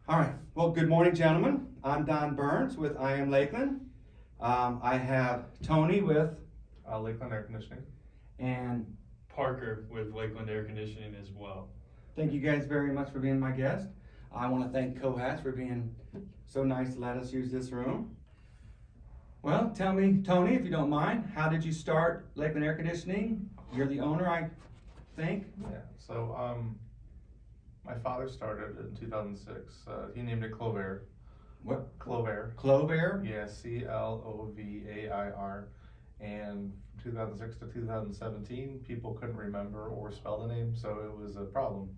All right. Well, good morning, gentlemen. I'm Don Burns with I Am Lakeland. I have Tony with, Lakeland Air Conditioning. and Parker with Lakeland Air Conditioning as well. thank you guys very much for being my guest. I want to thank Cohats for being so nice to let us use this room. Well, tell me, Tony, if you don't mind, how did you start Lakeland Air Conditioning? You're the owner, I think. Yeah, so my father started in 2006. He named it Clovair. What? Clovair. Clovair? Yeah, Clovair. And from 2006 to 2017, people couldn't remember or spell the name, so it was a problem.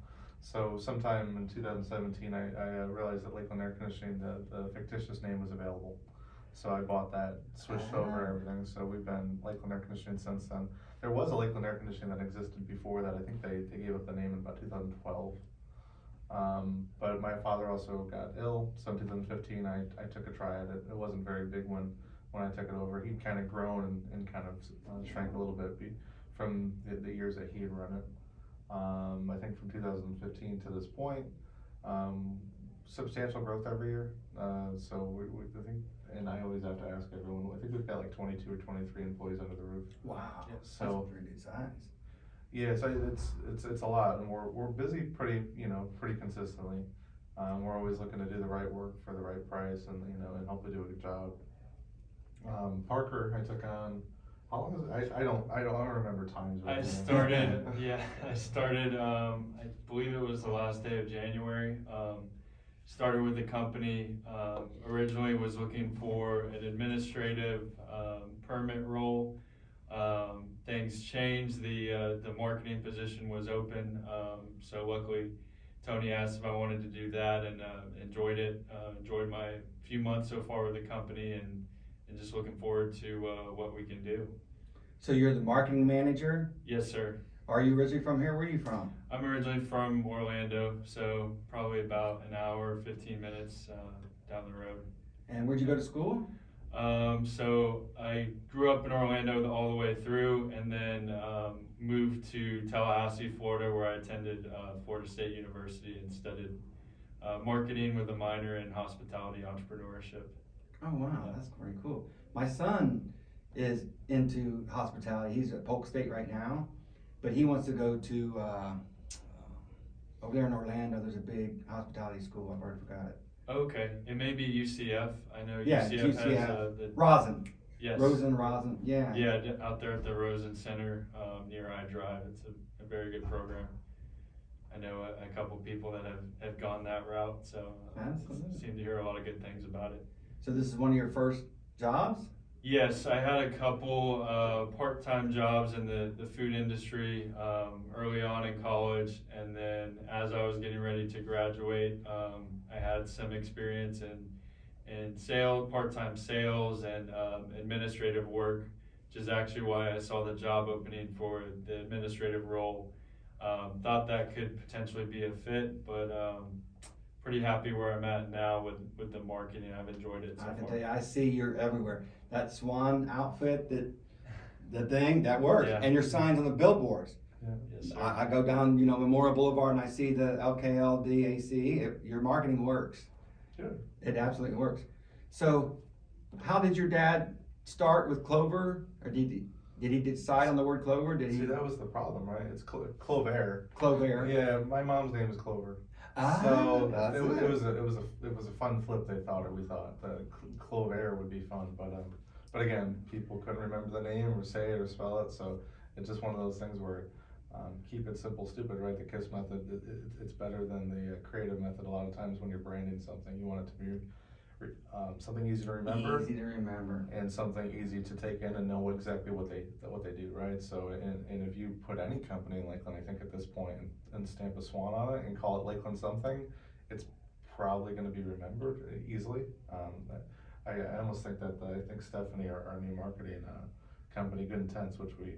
So sometime in 2017, I realized that Lakeland Air Conditioning, the fictitious name was available. So I bought that, switched over everything, so we've been Lakeland Air Conditioning since then. There was a Lakeland Air Conditioning that existed before that. I think they gave up the name in about 2012. But my father also got ill, so in 2015 I took a try at it. It wasn't very big when I took it over. He'd kind of grown and kind of shrank a little bit from the years that he had run it. I think from 2015 to this point, substantial growth every year. So we I think, and I always have to ask everyone, I think we've got like 22 or 23 employees under the roof. Wow, So- that's a pretty good size. Yeah, so it's a lot, and we're busy pretty consistently. We're always looking to do the right work for the right price, and and hopefully do a good job. Parker, I took on. How long is it? I don't remember times. I started, I believe it was the last day of January. Started with the company, originally was looking for an administrative permit role. Things changed, the marketing position was open, so luckily Tony asked if I wanted to do that, and enjoyed it. Enjoyed my few months so far with the company, and just looking forward to what we can do. So you're the marketing manager? Yes, sir. Are you originally from here? Where are you from? I'm originally from Orlando, so probably about an hour, 15 minutes down the road. And where'd you go to school? So I grew up in Orlando all the way through, and then moved to Tallahassee, Florida, where I attended Florida State University and studied marketing with a minor in hospitality entrepreneurship. Oh wow, that's pretty cool. My son is into hospitality. He's at Polk State right now, but he wants to go to over there in Orlando. There's a big hospitality school. I've already forgot it. Okay, it may be UCF. I know Yeah, UCF UCF. has the Rosin. yes. Rosin. Yeah. Yeah, out there at the Rosen Center near iDrive. It's a very good program. I know a couple people that have gone that route, so Absolutely. seem to hear a lot of good things about it. So this is one of your first jobs? Yes, I had a couple part-time jobs in the food industry early on in college, and then as I was getting ready to graduate, I had some experience in sales, part-time sales, and administrative work, which is actually why I saw the job opening for the administrative role. Thought that could potentially be a fit, but pretty happy where I'm at now with the marketing. I've enjoyed it so I can far. tell you, I see you're everywhere. That swan outfit, the thing, that works. Yeah. And your signs on the billboards. Yeah. Yes, sir. I go down, Memorial Boulevard, and I see the LKLDAC. Your marketing works. Good. It absolutely works. So, how did your dad start with Clover? Or did he decide on the word Clover? Did he? See, that was the problem, right? It's Clovair. Clover. Yeah, my mom's name is Clover. Ah, So that's it was a fun flip. We thought that Clovair would be fun, but again, people couldn't remember the name or say it or spell it. So it's just one of those things where keep it simple, stupid, right? The KISS method, it's better than the creative method. A lot of times when you're branding something, you want it to be something easy to remember. Easy to remember. And something easy to take in and know exactly what they do, right? So, and if you put any company in Lakeland, I think at this point, and stamp a swan on it and call it Lakeland something, it's probably going to be remembered easily. I almost think that I think Stephanie, our new marketing company, Good Intents, which we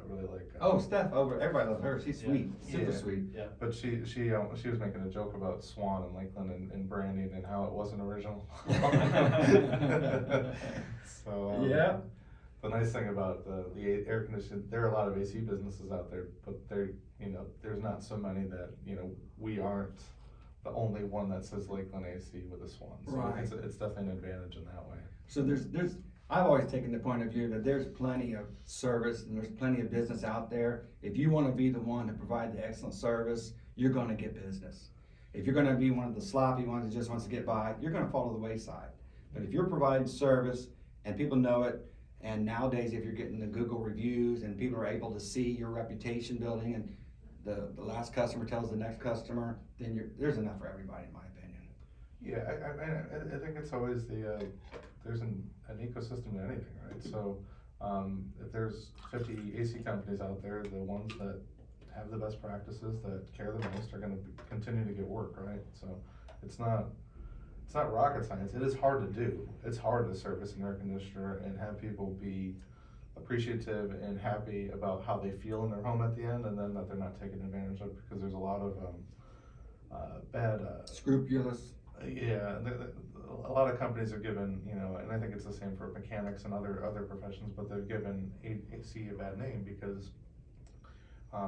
really like. Oh, Steph, everybody loves her. She's Yeah. sweet, super Yeah. sweet. Yeah. But she was making a joke about Swan and Lakeland and branding and how it wasn't original. So Yeah. The nice thing about the air conditioning, there are a lot of AC businesses out there, but there's not so many that we aren't the only one that says Lakeland AC with a swan. So Right. it's definitely an advantage in that way. So there's, I've always taken the point of view that there's plenty of service and there's plenty of business out there. If you wanna be the one to provide the excellent service, you're gonna get business. If you're gonna be one of the sloppy ones that just wants to get by, you're gonna fall to the wayside. But if you're providing service and people know it, and nowadays if you're getting the Google reviews and people are able to see your reputation building and the last customer tells the next customer, then there's enough for everybody, in my opinion. Yeah, I think it's always there's an ecosystem to anything, right? So, if there's 50 AC companies out there, the ones that have the best practices, that care the most, are gonna continue to get work, right? So, it's not rocket science. It is hard to do. It's hard to service an air conditioner and have people be appreciative and happy about how they feel in their home at the end, and then that they're not taken advantage of, because there's a lot of bad Scrupulous. yeah, a lot of companies are given, you know, and I think it's the same for mechanics and other professions, but they've given AC a bad name because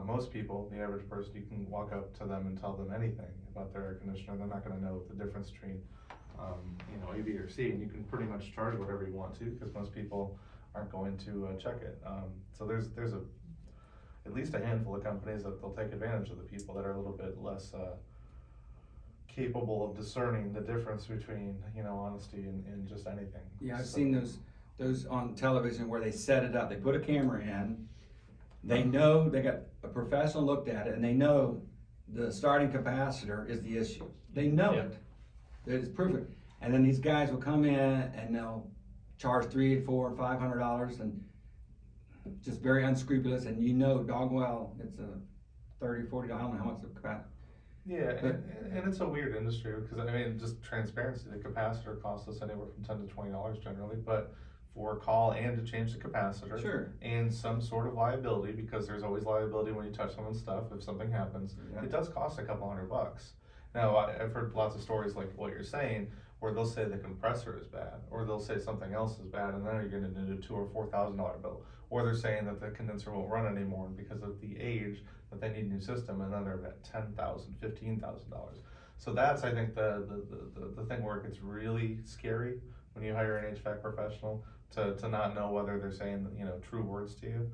most people, the average person, you can walk up to them and tell them anything about their air conditioner. They're not going to know the difference between, you know, A, B, or C, and you can pretty much charge whatever you want to, because most people aren't going to check it. So there's at least a handful of companies that they'll take advantage of the people that are a little bit less capable of discerning the difference between, you know, honesty and just anything. Yeah, I've So- seen those on television where they set it up, they put a camera in, they know, they got a professional looked at it, and they know the starting capacitor is the issue. They know Yeah. it, it's proven. And then these guys will come in and they'll charge $300, $400, $500 and just very unscrupulous, and you know dog well, it's a $30, $40, I don't know how much the capacitor. Yeah, But- and it's a weird industry, because I mean, just transparency, the capacitor costs us anywhere from $10 to $20 generally, but for a call and to change the capacitor. Sure. And some sort of liability, because there's always liability when you touch someone's stuff if something happens, Yeah. it does cost a couple $100. Now, I've heard lots of stories like what you're saying, where they'll say the compressor is bad, or they'll say something else is bad, and then you're gonna do a $2,000 or $4,000 bill. Or they're saying that the condenser won't run anymore because of the age, that they need a new system, and then they're at $10,000, $15,000. So that's, I think, the thing where it gets really scary when you hire an HVAC professional to not know whether they're saying, you know, true words to you.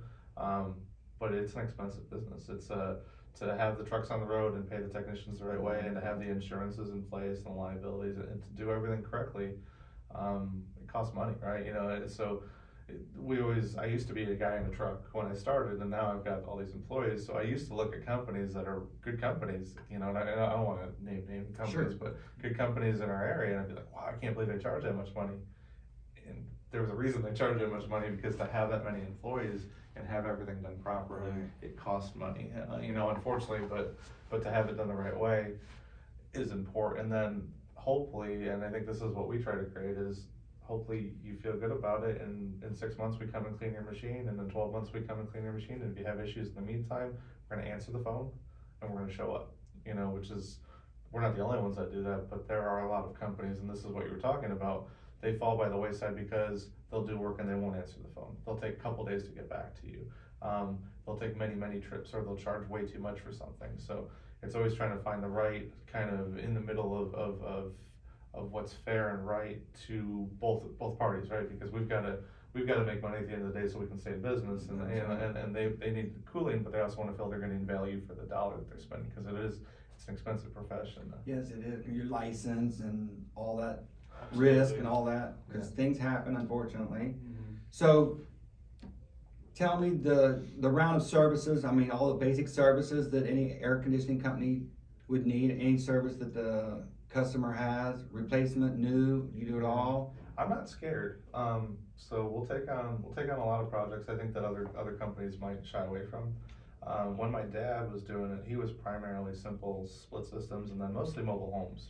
But it's an expensive business. It's to have the trucks on the road and pay the technicians the right way, and to have the insurances in place and liabilities, and to do everything correctly. It costs money, right? You know, so I used to be a guy in a truck when I started, and now I've got all these employees. So I used to look at companies that are good companies, you know, and I don't want to name companies, Sure. but good companies in our area, and I'd be like, wow, I can't believe they charge that much money. And there was a reason they charge that much money, because to have that many employees and have everything done properly, Right. it costs money, you know, unfortunately, but to have it done the right way is important. And then hopefully, and I think this is what we try to create, is hopefully you feel good about it, and in 6 months we come and clean your machine, and in 12 months we come and clean your machine, and if you have issues in the meantime, we're gonna answer the phone and we're gonna show up, you know, which is, we're not the only ones that do that, but there are a lot of companies, and this is what you were talking about, they fall by the wayside because they'll do work and they won't answer the phone. They'll take a couple days to get back to you. They'll take many trips, or they'll charge way too much for something. So it's always trying to find the right kind of in the middle of what's fair and right to both parties, right? Because we've got to make money at the end of the day so we can stay in business, and they need the cooling, but they also want to feel they're getting value for the dollar that they're spending, because it's an expensive profession. Yes, it is, your license and all that risk and all that, because things happen, unfortunately. So tell me the round of services, I mean, all the basic services that any air conditioning company would need, any service that the customer has, replacement, new, you do it all? I'm not scared. So we'll take on a lot of projects I think that other companies might shy away from. When my dad was doing it, he was primarily simple split systems, and then mostly mobile homes.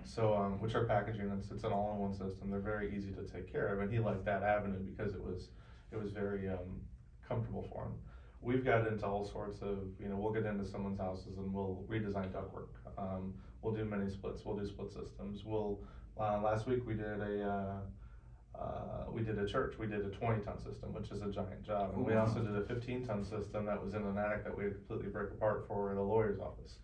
So, which are package units. It's an all-in-one system. They're very easy to take care of, and he liked that avenue because it was very comfortable for him. We've got into all sorts of, you know, we'll get into someone's houses and we'll redesign ductwork. We'll do mini splits. We'll do split systems. Last week we did a church. We did a 20-ton system, which is a giant job, and we also did a 15-ton system that was in an attic that we had completely break apart for the lawyer's office.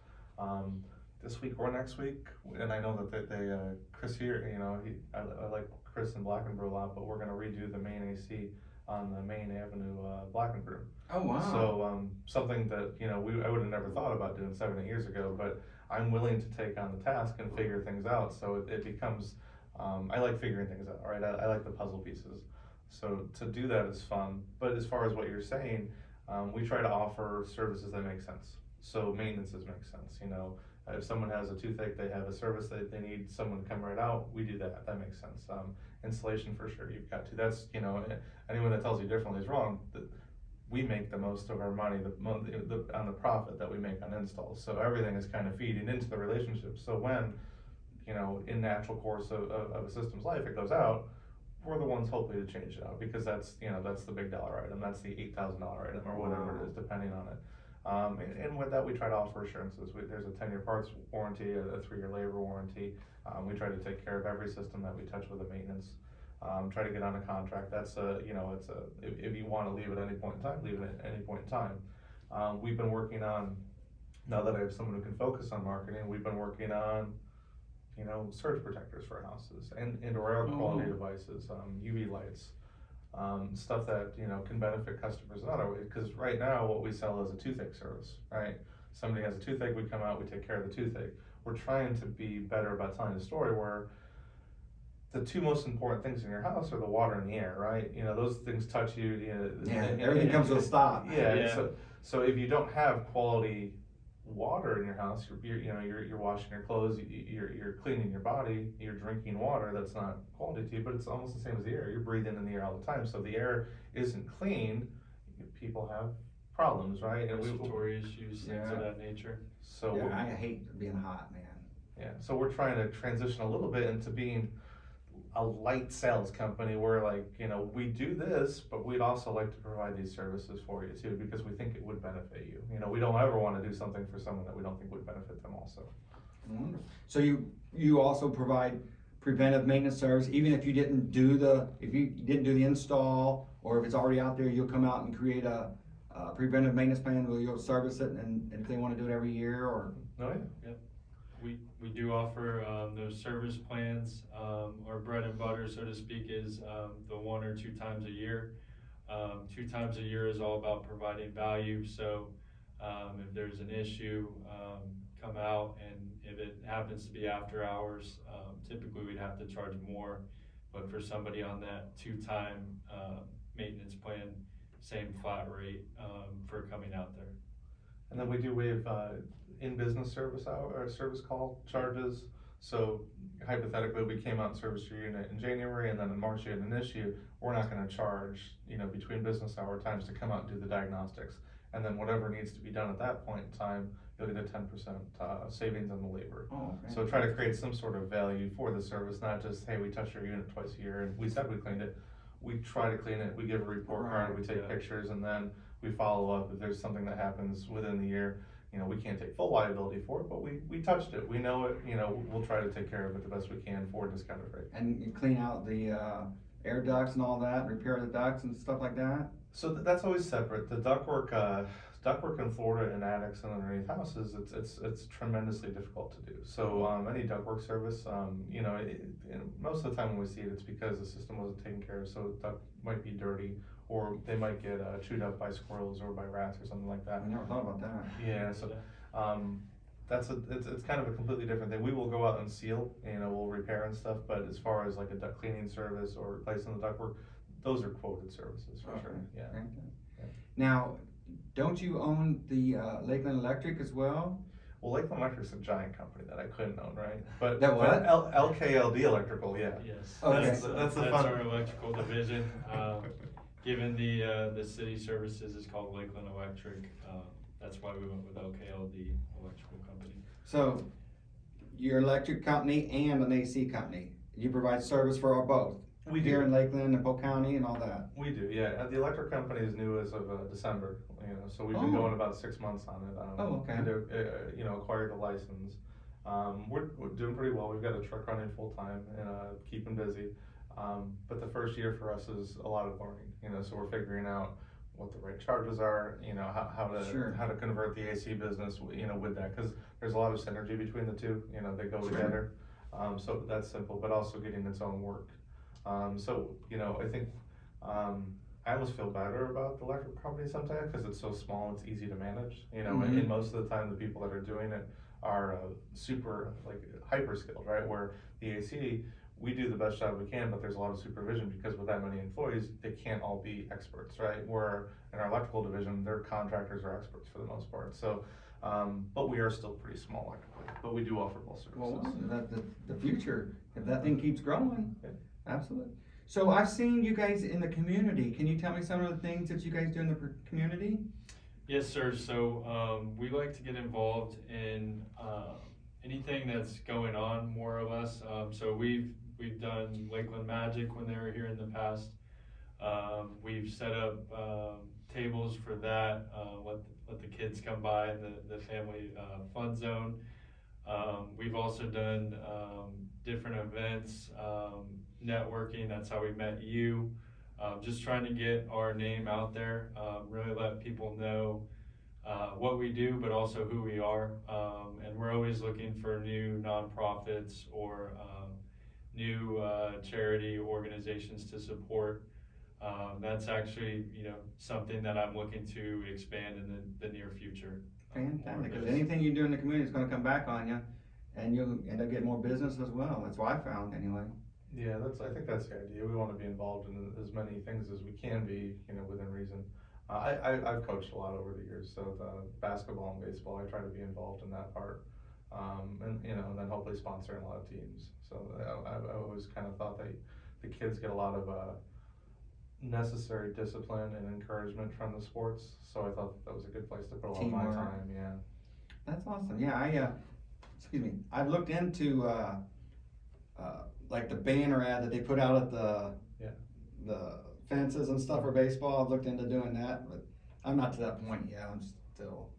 this week or next week, and I know that Chris here, you know, I like Chris in Black and Brew a lot, but we're gonna redo the main AC on the main avenue, Black and Brew. Oh, wow. So, something that, you know, I would have never thought about doing 7, 8 years ago, but I'm willing to take on the task and figure things out, so it becomes, I like figuring things out, right? I like the puzzle pieces. So to do that is fun, but as far as what you're saying, we try to offer services that make sense. So maintenances make sense, you know, if someone has a toothache, they have a service that they need someone to come right out, we do that, that makes sense. Installation for sure, you've got to, that's, you know, anyone that tells you differently is wrong. We make the most of our money on the profit that we make on installs, so everything is kind of feeding into the relationship. So when, you know, in natural course of a system's life, it goes out, we're the ones hopefully to change it out, because that's, you know, that's the big dollar item, that's the $8,000 item or whatever it is, depending on it. And with that, we try to offer assurances. There's a 10-year parts warranty, a 3-year labor warranty. We try to take care of every system that we touch with the maintenance. Try to get on a contract. That's you know, if you want to leave at any point in time, leave it at any point in time. We've been working on, now that I have someone who can focus on marketing, we've been working on, you know, surge protectors for houses and indoor air quality devices, UV lights. Stuff that, you know, can benefit customers in other ways, because right now what we sell is a toothache service, right? Somebody has a toothache, we come out, we take care of the toothache. We're trying to be better about telling a story where the two most important things in your house are the water and the air, right? You know, those things touch you, you know, Yeah, everything comes to a stop. Yeah. So if you don't have quality water in your house, you're washing your clothes, you're cleaning your body, you're drinking water that's not quality to you, but it's almost the same as the air. You're breathing in the air all the time, so the air isn't clean, people have problems, right? And respiratory issues, things of that nature. So yeah, I hate being hot, man. Yeah, so we're trying to transition a little bit into being a light sales company where, like, you know, we do this, but we'd also like to provide these services for you too, because we think it would benefit you. You know, we don't ever want to do something for someone that we don't think would benefit them also. Wonderful. So you also provide preventive maintenance service, even if you didn't do the install, or if it's already out there, you'll come out and create a preventive maintenance plan where you'll service it, and if they want to do it every year, or. Oh, yeah. Yep. We do offer those service plans. Our bread and butter, so to speak, is the 1 or 2 times a year. 2 times a year is all about providing value. So if there's an issue, come out, and if it happens to be after hours, typically we'd have to charge more. But for somebody on that 2-time maintenance plan, same flat rate for coming out there. And then we do waive in-business service hour or service call charges. So hypothetically, we came out and serviced your unit in January, and then in March you had an issue. We're not going to charge, you know, between business hour times to come out and do the diagnostics. And then whatever needs to be done at that point in time, you'll get a 10% savings on the labor. Oh, okay. So try to create some sort of value for the service, not just, hey, we touched your unit twice a year and we said we cleaned it. We try to clean it, we give a report card, we take pictures, and then we follow up if there's something that happens within the year. You know, we can't take full liability for it, but we touched it, we know it, you know, we'll try to take care of it the best we can for a discounted rate. And you clean out the air ducts and all that, repair the ducts and stuff like that? So that's always separate. The ductwork in Florida in attics and underneath houses, it's tremendously difficult to do. So any ductwork service, you know, most of the time when we see it, it's because the system wasn't taken care of. So the duct might be dirty, or they might get chewed up by squirrels or by rats or something like that. I never thought about that. Yeah, so it's kind of a completely different thing. We will go out and seal, you know, we'll repair and stuff, but as far as like a duct cleaning service or replacing the ductwork, those are quoted services for sure. Yeah. Yeah. Now, don't you own the Lakeland Electric as well? Well, Lakeland Electric's a giant company that I couldn't own, right? But That what? LKLD Electrical, yeah. Yes, Okay. that's the fun. our electrical division. Given the city services is called Lakeland Electric, that's why we went with LKLD Electrical Company. So, you're an electric company and an AC company. You provide service for both? We do. Here in Lakeland and Polk County and all that? We do, yeah. The electric company is new as of December, you know, so we've been going about 6 months on it. Okay. You know, acquired the license. We're doing pretty well. We've got a truck running full time and keeping busy. But the first year for us is a lot of learning, you know, so we're figuring out what the right charges are, you know, how to convert the AC business, you know, with that, because there's a lot of synergy between the two, you know, they go Sure. together. So that's simple, but also getting its own work. So, you know, I think, I almost feel better about the electric company sometimes, cause it's so small, it's easy to manage, you know, and most of the time, the people that are doing it are, super, like, hyper skilled, right? Where the AC, we do the best job we can, but there's a lot of supervision, because with that many employees, they can't all be experts, right? Where in our electrical division, their contractors are experts for the most part, so, but we are still pretty small electrically, but we do offer both Well, services. that, the future, if that thing keeps growing, Yeah. absolutely. So I've seen you guys in the community. Can you tell me some of the things that you guys do in the community? Yes, sir. So we like to get involved in anything that's going on, more or less. So we've done Lakeland Magic when they were here in the past. We've set up tables for that. Let the kids come by in the family fun zone. We've also done different events, networking. That's how we met you. Just trying to get our name out there, really let people know what we do, but also who we are. And we're always looking for new nonprofits or new charity organizations to support. That's actually, you know, something that I'm looking to expand in the near future. Fantastic, because anything you do in the community is gonna come back on you, and you'll end up getting more business as well. That's what I found anyway. Yeah, I think that's the idea. We wanna be involved in as many things as we can be, you know, within reason. I've coached a lot over the years, so the basketball and baseball, I try to be involved in that part. And, you know, and then hopefully sponsoring a lot of teams. So I always kind of thought that the kids get a lot of, necessary discipline and encouragement from the sports, so I thought that was a good place to put a lot of my Teamwork. time, yeah. That's awesome. Yeah, excuse me, I've looked into, like the banner ad that they put out at Yeah. the fences and stuff for baseball. I've looked into doing that, but I'm not to that point yet. I'm still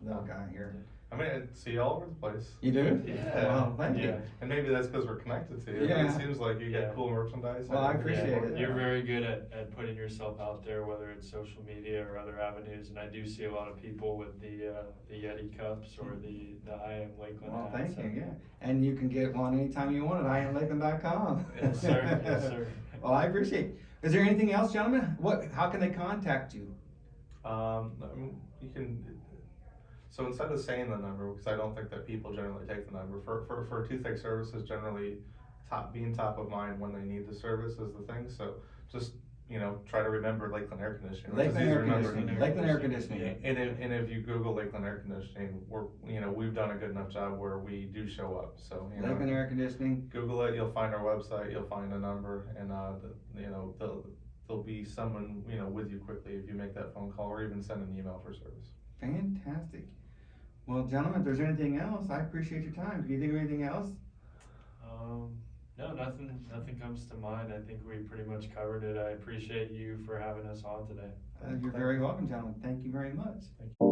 a little guy here. I mean, I see you all over the place. You do? Yeah. Wow, thank you. Yeah. And maybe that's because we're connected to you. Yeah. It seems like you Yeah. get cool merchandise. Well, I appreciate it. You're very good at putting yourself out there, whether it's social media or other avenues, and I do see a lot of people with the Yeti cups or the I Am Lakeland Well, hats. thank you, yeah. And you can get one anytime you want at iamlakeland.com. Yes, sir. Yes, sir. Well, I appreciate it. Is there anything else, gentlemen? How can they contact you? I mean, you can, so instead of saying the number, because I don't think that people generally take the number, for toothache services, generally being top of mind when they need the service is the thing, so just, you know, try to remember Lakeland Air Conditioning. which is Lakeland easy to Air remember. Conditioning, Lakeland Air Conditioning. And if you Google Lakeland Air Conditioning, we've done a good enough job where we do show up, so, you know. Lakeland Air Conditioning. Google it, you'll find our website, you'll find a number, and, there'll be someone, you know, with you quickly if you make that phone call or even send an email for service. Fantastic. Well, gentlemen, if there's anything else, I appreciate your time. Can you think of anything else? No, nothing comes to mind. I think we pretty much covered it. I appreciate you for having us on today. You're very welcome, gentlemen. Thank you very much. Thank you.